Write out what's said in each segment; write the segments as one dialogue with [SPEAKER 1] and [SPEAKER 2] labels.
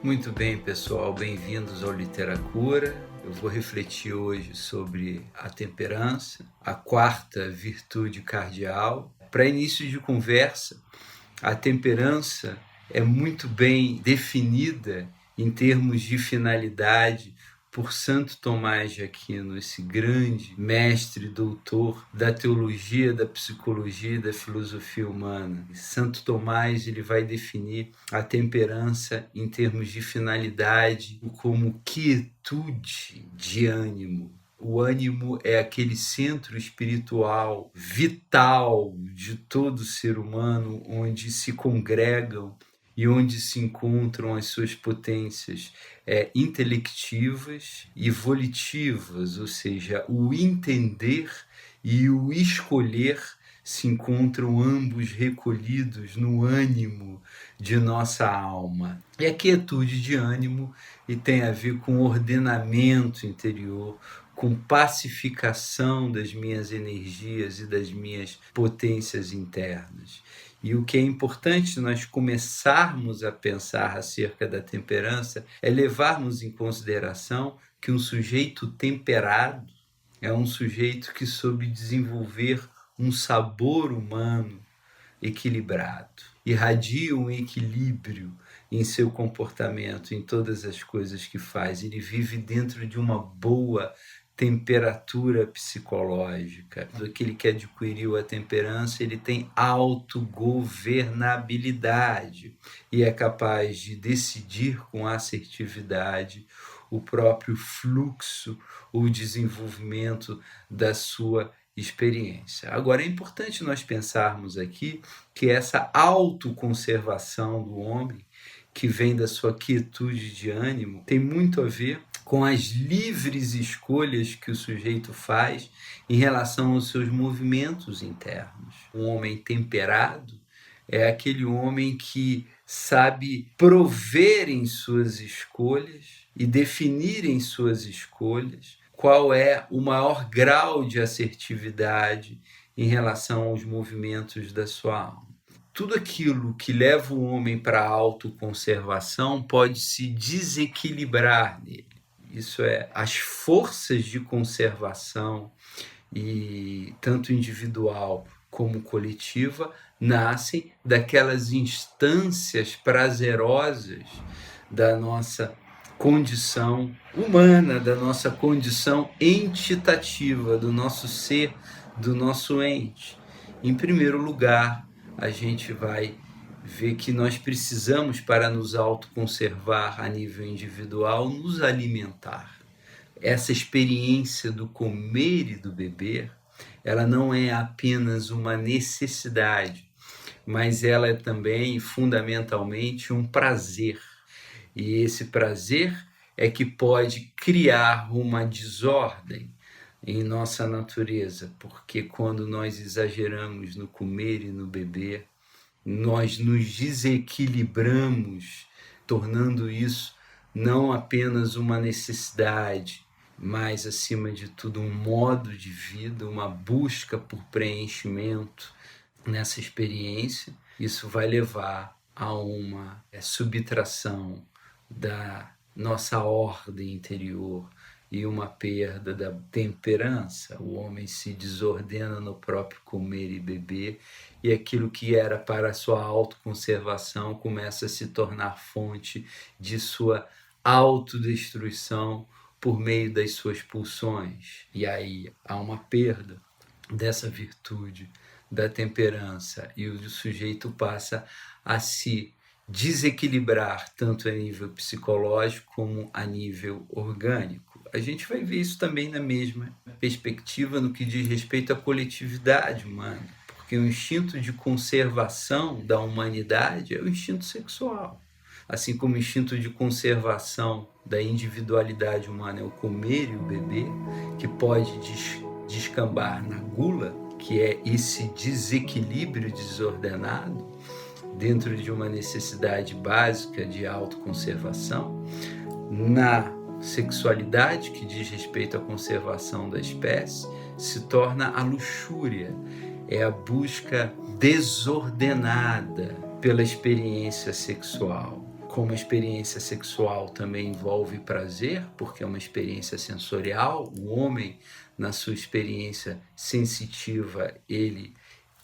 [SPEAKER 1] Muito bem, pessoal, bem-vindos ao Literacura. Eu vou refletir hoje sobre a temperança, a quarta virtude cardeal. Para início de conversa, a temperança é muito bem definida em termos de finalidade por Santo Tomás de Aquino, esse grande mestre e doutor da teologia, da psicologia e da filosofia humana. Santo Tomás ele vai definir a temperança em termos de finalidade como quietude de ânimo. O ânimo é aquele centro espiritual, vital de todo ser humano, onde se congregam e onde se encontram as suas potências intelectivas e volitivas, ou seja, o entender e o escolher se encontram ambos recolhidos no ânimo de nossa alma. E a quietude de ânimo e tem a ver com ordenamento interior, com pacificação das minhas energias e das minhas potências internas. E o que é importante nós começarmos a pensar acerca da temperança é levarmos em consideração que um sujeito temperado é um sujeito que soube desenvolver um sabor humano equilibrado, irradia um equilíbrio em seu comportamento, em todas as coisas que faz. Ele vive dentro de uma boa temperatura psicológica. Aquele que adquiriu a temperança, ele tem autogovernabilidade e é capaz de decidir com assertividade o próprio fluxo, o desenvolvimento da sua experiência. Agora, é importante nós pensarmos aqui que essa autoconservação do homem, que vem da sua quietude de ânimo, tem muito a ver com as livres escolhas que o sujeito faz em relação aos seus movimentos internos. Um homem temperado é aquele homem que sabe prover em suas escolhas e definir em suas escolhas qual é o maior grau de assertividade em relação aos movimentos da sua alma. Tudo aquilo que leva o homem para a autoconservação pode se desequilibrar nele. Isso é, as forças de conservação, e tanto individual como coletiva, nascem daquelas instâncias prazerosas da nossa condição humana, da nossa condição entitativa, do nosso ser, do nosso ente. Em primeiro lugar, a gente vai ver que nós precisamos, para nos autoconservar a nível individual, nos alimentar. Essa experiência do comer e do beber, ela não é apenas uma necessidade, mas ela é também, fundamentalmente, um prazer. E esse prazer é que pode criar uma desordem em nossa natureza, porque quando nós exageramos no comer e no beber, nós nos desequilibramos, tornando isso não apenas uma necessidade, mas, acima de tudo, um modo de vida, uma busca por preenchimento nessa experiência. Isso vai levar a uma subtração da nossa ordem interior e uma perda da temperança. O homem se desordena no próprio comer e beber, e aquilo que era para a sua autoconservação começa a se tornar fonte de sua autodestruição por meio das suas pulsões. E aí há uma perda dessa virtude da temperança e o sujeito passa a se desequilibrar tanto a nível psicológico como a nível orgânico. A gente vai ver isso também na mesma perspectiva no que diz respeito à coletividade humana, porque o instinto de conservação da humanidade é o instinto sexual, assim como o instinto de conservação da individualidade humana é o comer e o beber, que pode descambar na gula, que é esse desequilíbrio desordenado dentro de uma necessidade básica de autoconservação. Na sexualidade, que diz respeito à conservação da espécie, se torna a luxúria, é a busca desordenada pela experiência sexual, como a experiência sexual também envolve prazer, porque é uma experiência sensorial, o homem, na sua experiência sensitiva, ele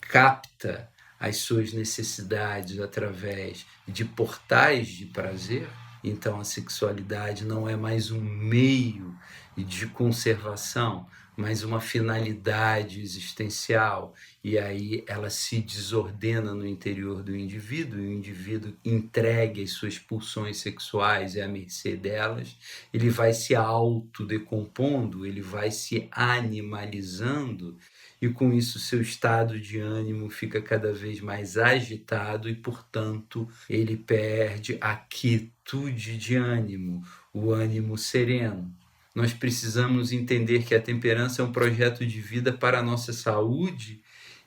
[SPEAKER 1] capta as suas necessidades através de portais de prazer. Então a sexualidade não é mais um meio de conservação, mas uma finalidade existencial. E aí ela se desordena no interior do indivíduo, e o indivíduo entregue as suas pulsões sexuais e à mercê delas, ele vai se autodecompondo, ele vai se animalizando, e com isso seu estado de ânimo fica cada vez mais agitado e, portanto, ele perde a quietude de ânimo, o ânimo sereno. Nós precisamos entender que a temperança é um projeto de vida para a nossa saúde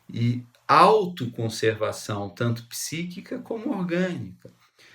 [SPEAKER 1] e autoconservação, tanto psíquica como orgânica.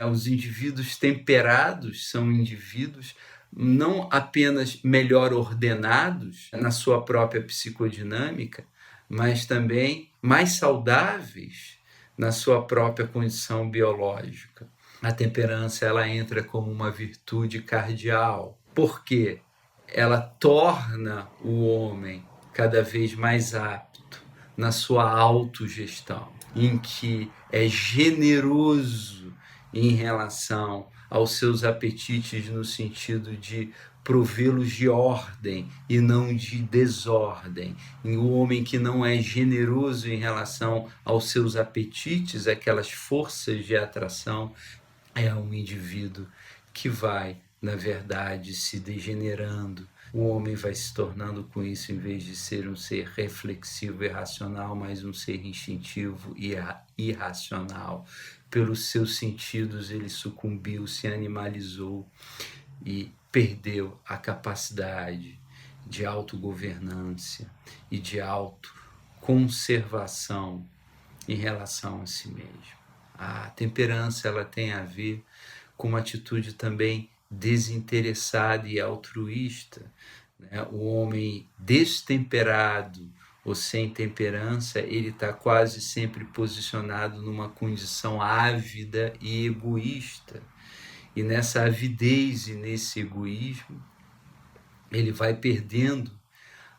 [SPEAKER 1] Os indivíduos temperados são indivíduos não apenas melhor ordenados na sua própria psicodinâmica, mas também mais saudáveis na sua própria condição biológica. A temperança ela entra como uma virtude cardial, porque ela torna o homem cada vez mais apto na sua autogestão, em que é generoso em relação aos seus apetites no sentido de provê-los de ordem e não de desordem. E o homem que não é generoso em relação aos seus apetites, aquelas forças de atração, é um indivíduo que vai, na verdade, se degenerando. O homem vai se tornando com isso, em vez de ser um ser reflexivo e racional, mas um ser instintivo e irracional. Pelos seus sentidos ele sucumbiu, se animalizou e perdeu a capacidade de autogovernância e de autoconservação em relação a si mesmo. A temperança ela tem a ver com uma atitude também desinteressada e altruísta, né? O homem destemperado ou sem temperança, ele está quase sempre posicionado numa condição ávida e egoísta. E nessa avidez e nesse egoísmo, ele vai perdendo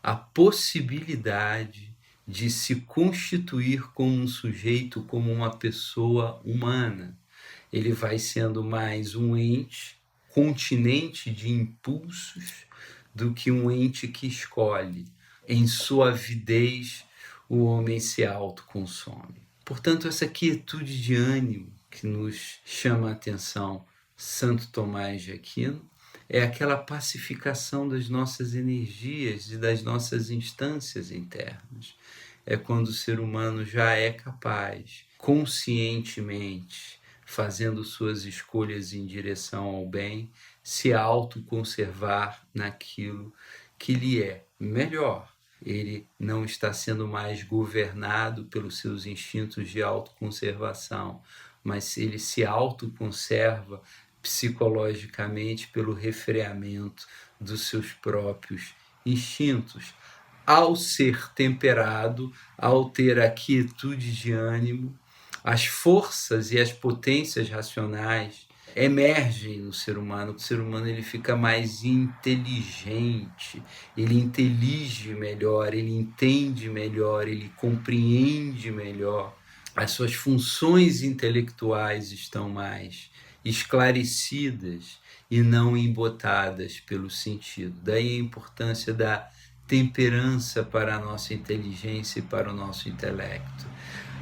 [SPEAKER 1] a possibilidade de se constituir como um sujeito, como uma pessoa humana. Ele vai sendo mais um ente continente de impulsos do que um ente que escolhe. Em sua avidez, o homem se autoconsome. Portanto, essa quietude de ânimo que nos chama a atenção Santo Tomás de Aquino é aquela pacificação das nossas energias e das nossas instâncias internas. É quando o ser humano já é capaz, conscientemente, fazendo suas escolhas em direção ao bem, se autoconservar naquilo que lhe é melhor. Ele não está sendo mais governado pelos seus instintos de autoconservação, mas ele se autoconserva psicologicamente pelo refreamento dos seus próprios instintos. Ao ser temperado, ao ter a quietude de ânimo, as forças e as potências racionais emergem no ser humano. O ser humano ele fica mais inteligente, ele intelige melhor, ele entende melhor, ele compreende melhor. As suas funções intelectuais estão mais esclarecidas e não embotadas pelo sentido. Daí a importância da temperança para a nossa inteligência e para o nosso intelecto.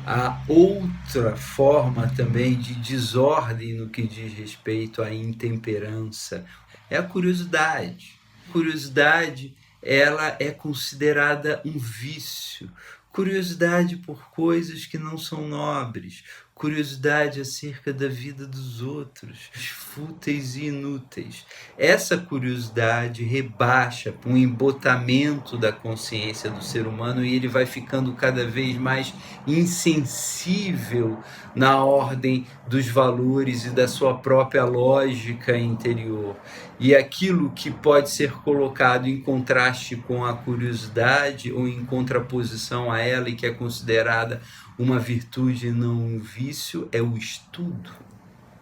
[SPEAKER 1] Há outra forma também de desordem no que diz respeito à intemperança, é a curiosidade. Curiosidade, ela é considerada um vício. Curiosidade por coisas que não são nobres, curiosidade acerca da vida dos outros, fúteis e inúteis. Essa curiosidade rebaixa um embotamento da consciência do ser humano e ele vai ficando cada vez mais insensível na ordem dos valores e da sua própria lógica interior. E aquilo que pode ser colocado em contraste com a curiosidade ou em contraposição a ela e que é considerada uma virtude e não um vício é o estudo.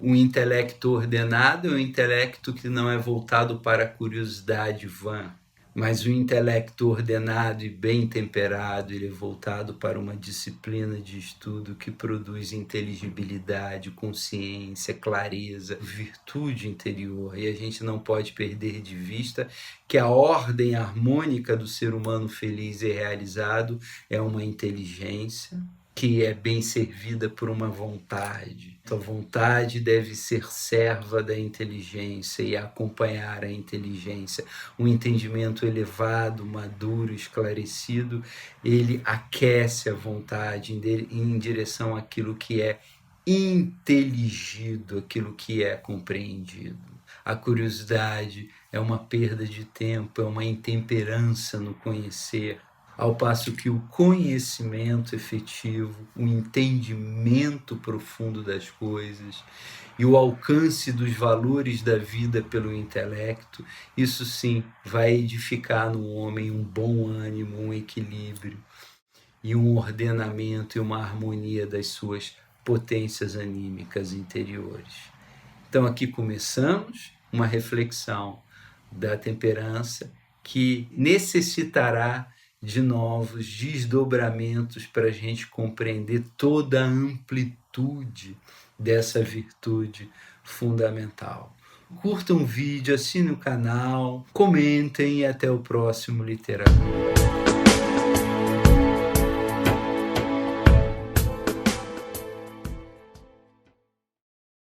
[SPEAKER 1] O intelecto ordenado é um intelecto que não é voltado para a curiosidade vã, mas o intelecto ordenado e bem temperado, ele é voltado para uma disciplina de estudo que produz inteligibilidade, consciência, clareza, virtude interior. E a gente não pode perder de vista que a ordem harmônica do ser humano feliz e realizado é uma inteligência que é bem servida por uma vontade. A vontade deve ser serva da inteligência e acompanhar a inteligência. Um entendimento elevado, maduro, esclarecido, ele aquece a vontade em direção àquilo que é inteligido, aquilo que é compreendido. A curiosidade é uma perda de tempo, é uma intemperança no conhecer, ao passo que o conhecimento efetivo, o entendimento profundo das coisas e o alcance dos valores da vida pelo intelecto, isso sim vai edificar no homem um bom ânimo, um equilíbrio e um ordenamento e uma harmonia das suas potências anímicas interiores. Então aqui começamos uma reflexão da temperança que necessitará de novos desdobramentos para a gente compreender toda a amplitude dessa virtude fundamental. Curtam o vídeo, assinem o canal, comentem e até o próximo Literatura.